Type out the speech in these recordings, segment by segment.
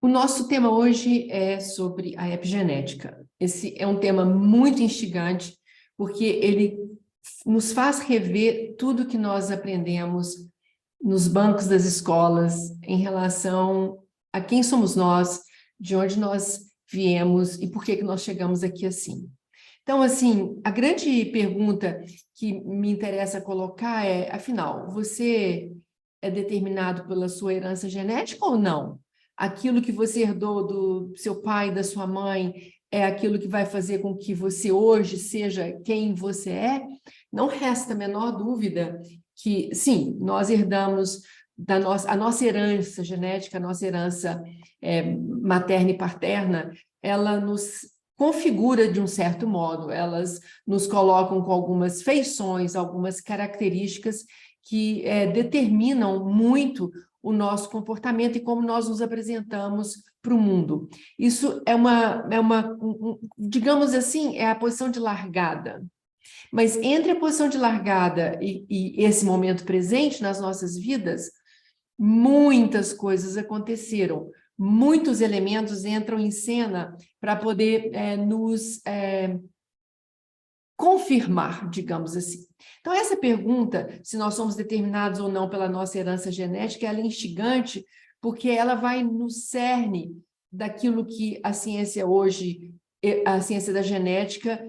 O nosso tema hoje é sobre a epigenética. Esse é um tema muito instigante, porque ele nos faz rever tudo que nós aprendemos nos bancos das escolas em relação a quem somos nós, de onde nós viemos e por que nós chegamos aqui assim. Então, assim, a grande pergunta que me interessa colocar é, afinal, você é determinado pela sua herança genética ou não? Aquilo que você herdou do seu pai, da sua mãe, é aquilo que vai fazer com que você hoje seja quem você é? Não resta a menor dúvida que, sim, nós herdamos a nossa herança genética, a nossa herança materna e paterna, ela nos configura de um certo modo, elas nos colocam com algumas feições, algumas características que determinam muito o nosso comportamento e como nós nos apresentamos para o mundo. Isso digamos assim, é a posição de largada. Mas entre a posição de largada e esse momento presente nas nossas vidas, muitas coisas aconteceram, muitos elementos entram em cena para poder nos confirmar, digamos assim. Então, essa pergunta, se nós somos determinados ou não pela nossa herança genética, ela é instigante, porque ela vai no cerne daquilo que a ciência hoje, a ciência da genética,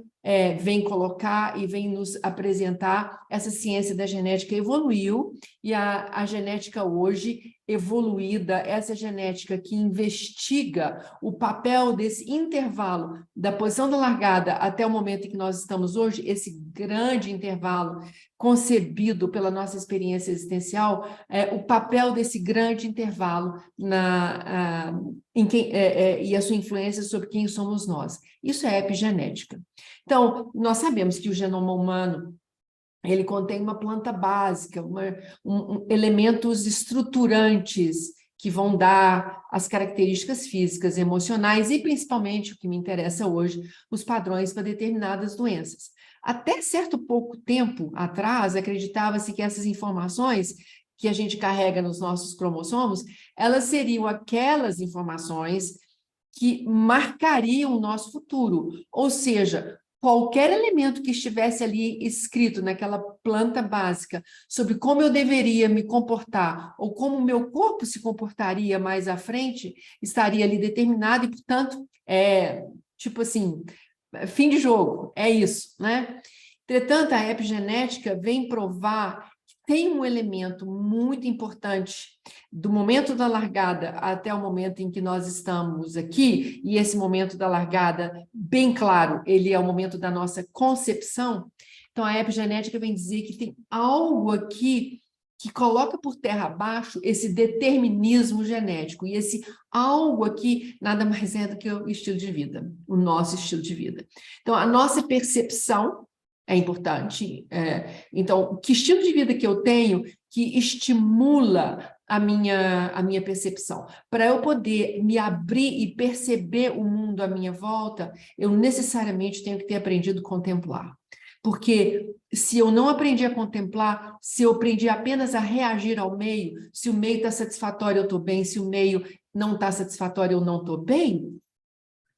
vem colocar e vem nos apresentar. Essa ciência da genética evoluiu e a genética hoje evoluída, essa genética que investiga o papel desse intervalo da posição da largada até o momento em que nós estamos hoje, esse grande intervalo concebido pela nossa experiência existencial, o papel desse grande intervalo e a sua influência sobre quem somos nós. Isso é epigenética. Então, nós sabemos que o genoma humano ele contém uma planta básica, elementos estruturantes que vão dar as características físicas, emocionais e, principalmente, o que me interessa hoje, os padrões para determinadas doenças. Até certo pouco tempo atrás, acreditava-se que essas informações que a gente carrega nos nossos cromossomos, elas seriam aquelas informações que marcariam o nosso futuro, ou seja, qualquer elemento que estivesse ali escrito naquela planta básica sobre como eu deveria me comportar ou como o meu corpo se comportaria mais à frente, estaria ali determinado e, portanto, tipo assim, fim de jogo, é isso, né? Entretanto, a epigenética vem provar que tem um elemento muito importante do momento da largada até o momento em que nós estamos aqui, e esse momento da largada, bem claro, ele é o momento da nossa concepção. Então, a epigenética vem dizer que tem algo aqui que coloca por terra abaixo esse determinismo genético, e esse algo aqui nada mais é do que o estilo de vida, o nosso estilo de vida. Então, a nossa percepção é importante. Então, que estilo de vida que eu tenho que estimula a minha percepção? Para eu poder me abrir e perceber o mundo à minha volta, eu necessariamente tenho que ter aprendido a contemplar. Porque se eu não aprendi a contemplar, se eu aprendi apenas a reagir ao meio, se o meio está satisfatório, eu estou bem, se o meio não está satisfatório, eu não estou bem,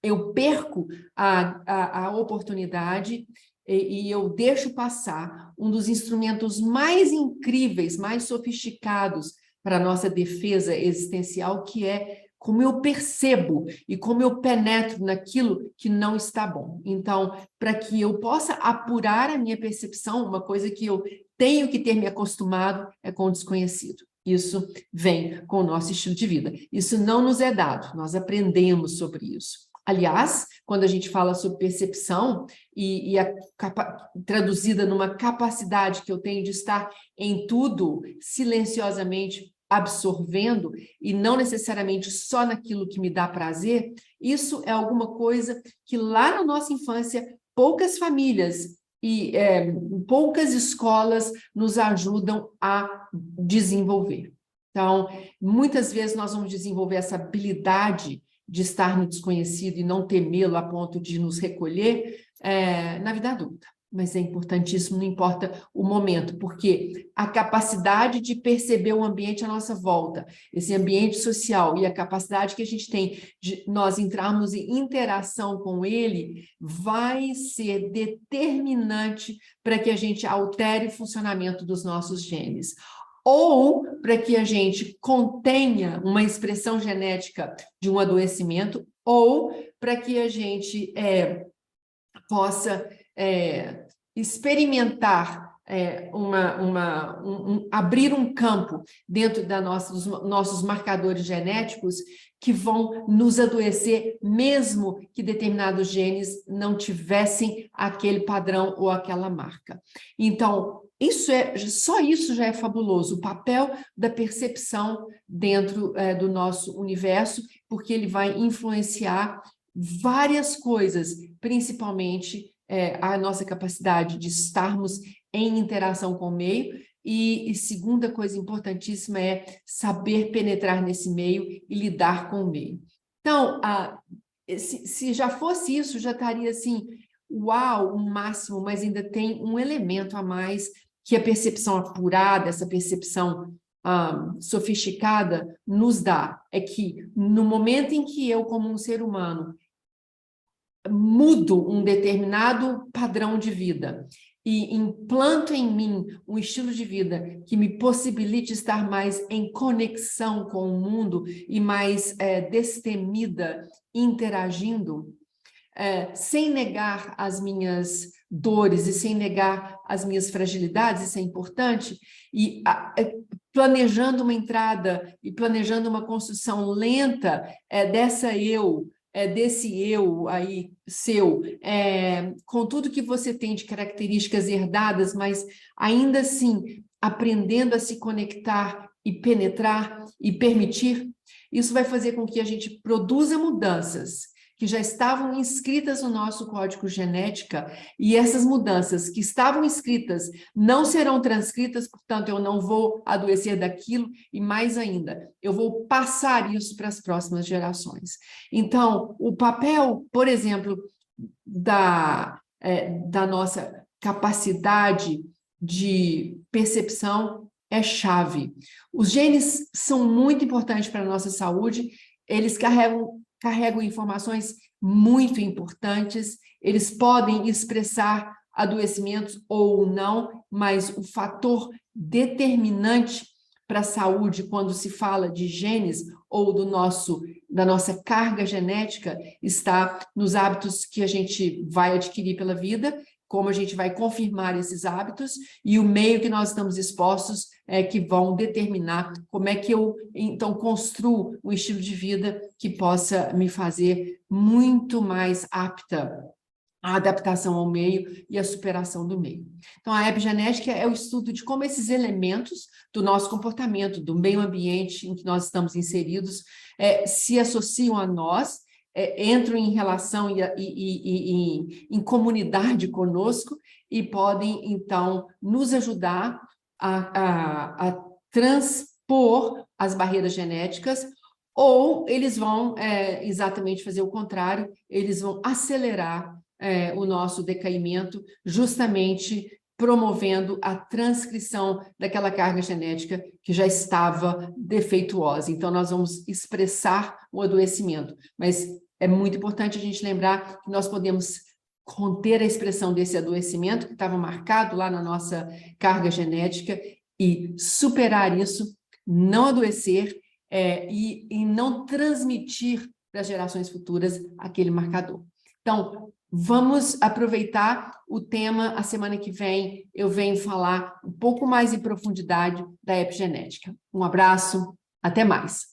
eu perco a oportunidade e eu deixo passar um dos instrumentos mais incríveis, mais sofisticados para a nossa defesa existencial, que é como eu percebo e como eu penetro naquilo que não está bom. Então, para que eu possa apurar a minha percepção, uma coisa que eu tenho que ter me acostumado é com o desconhecido. Isso vem com o nosso estilo de vida. Isso não nos é dado, nós aprendemos sobre isso. Aliás, quando a gente fala sobre percepção traduzida numa capacidade que eu tenho de estar em tudo silenciosamente absorvendo e não necessariamente só naquilo que me dá prazer, isso é alguma coisa que lá na nossa infância poucas famílias e poucas escolas nos ajudam a desenvolver. Então, muitas vezes nós vamos desenvolver essa habilidade de estar no desconhecido e não temê-lo a ponto de nos recolher na vida adulta. mas é importantíssimo, não importa o momento, porque a capacidade de perceber o ambiente à nossa volta, esse ambiente social e a capacidade que a gente tem de nós entrarmos em interação com ele, vai ser determinante para que a gente altere o funcionamento dos nossos genes. Ou para que a gente contenha uma expressão genética de um adoecimento, ou para que a gente possa experimentar abrir um campo dentro dos nossos marcadores genéticos que vão nos adoecer, mesmo que determinados genes não tivessem aquele padrão ou aquela marca. Então, só isso já é fabuloso, o papel da percepção dentro do nosso universo, porque ele vai influenciar várias coisas, principalmente a nossa capacidade de estarmos em interação com o meio, e segunda coisa importantíssima é saber penetrar nesse meio e lidar com o meio. Então, se já fosse isso, já estaria assim, uau, o máximo, mas ainda tem um elemento a mais que a percepção apurada, essa percepção sofisticada nos dá, é que no momento em que eu, como um ser humano, mudo um determinado padrão de vida e implanto em mim um estilo de vida que me possibilite estar mais em conexão com o mundo e mais destemida, interagindo, sem negar as minhas dores e sem negar as minhas fragilidades, isso é importante, e planejando uma entrada e planejando uma construção lenta desse eu aí seu, com tudo que você tem de características herdadas, mas ainda assim aprendendo a se conectar e penetrar e permitir, isso vai fazer com que a gente produza mudanças que já estavam inscritas no nosso código genética, e essas mudanças que estavam inscritas não serão transcritas, portanto, eu não vou adoecer daquilo, e mais ainda, eu vou passar isso para as próximas gerações. Então, o papel, por exemplo, da nossa capacidade de percepção é chave. Os genes são muito importantes para a nossa saúde, eles carregam informações muito importantes, eles podem expressar adoecimentos ou não, mas o fator determinante para a saúde, quando se fala de genes ou da nossa carga genética, está nos hábitos que a gente vai adquirir pela vida, como a gente vai confirmar esses hábitos, e o meio que nós estamos expostos que vão determinar como é que eu, então, construo um estilo de vida que possa me fazer muito mais apta à adaptação ao meio e à superação do meio. Então, a epigenética é o estudo de como esses elementos do nosso comportamento, do meio ambiente em que nós estamos inseridos, se associam a nós, entram em relação e em comunidade conosco e podem, então, nos ajudar a transpor as barreiras genéticas, ou eles vão exatamente fazer o contrário, eles vão acelerar o nosso decaimento, justamente promovendo a transcrição daquela carga genética que já estava defeituosa. Então, nós vamos expressar o adoecimento, mas é muito importante a gente lembrar que nós podemos conter a expressão desse adoecimento que estava marcado lá na nossa carga genética e superar isso, não adoecer e não transmitir para as gerações futuras aquele marcador. Então, vamos aproveitar o tema, a semana que vem eu venho falar um pouco mais em profundidade da epigenética. Um abraço, até mais.